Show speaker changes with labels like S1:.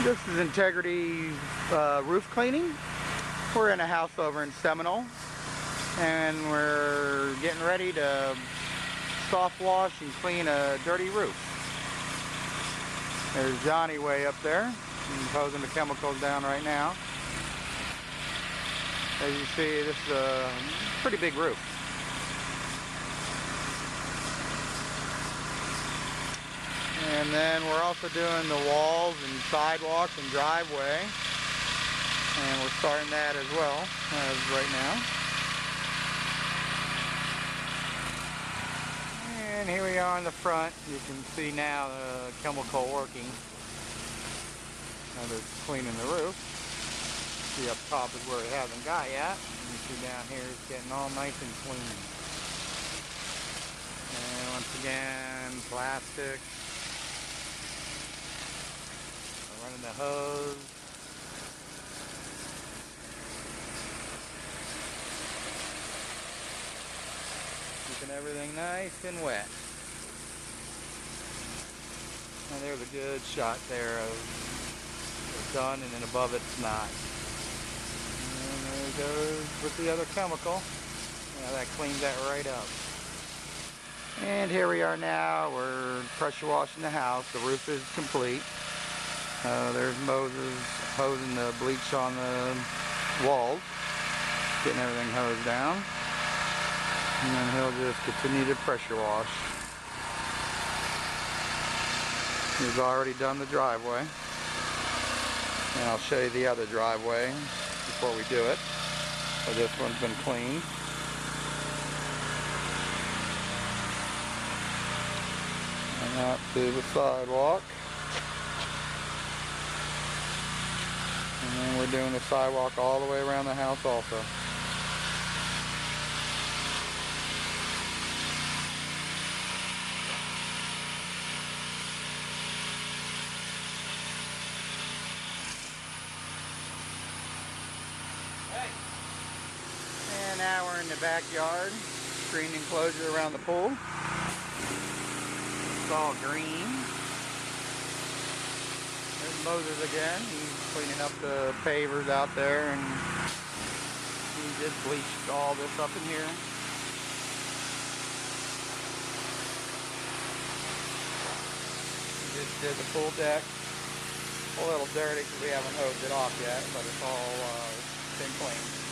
S1: This is Integrity roof cleaning. We're in a house over in Seminole, and we're getting ready to soft wash and clean a dirty roof. There's Johnny way up there. He's hosing the chemicals down right now. As you see, this is a pretty big roof. And then we're also doing the walls and sidewalks and driveway. And we're starting that as well as right now. And here we are in the front. You can see now the chemical working. Now they're cleaning the roof. See up top is where it hasn't got yet. And you see down here it's getting all nice and clean. And once again, plastic. Running the hose. Keeping everything nice and wet. And there's a good shot there of it's done, and then above it's not. And there it goes with the other chemical. Yeah, that cleans that right up. And here we are now. We're pressure washing the house. The roof is complete. There's Moses hosing the bleach on the walls, getting everything hosed down, and then he'll just continue to pressure wash. He's already done the driveway, and I'll show you the other driveway before we do it. So this one's been cleaned. And out to the sidewalk. And then we're doing the sidewalk all the way around the house also. Hey. And now we're in the backyard, screen enclosure around the pool. It's all green. There's Moses again. He's cleaning up the pavers out there, and he just bleached all this up in here. He just did the full deck. A little dirty because we haven't hosed it off yet, but it's all been cleaned.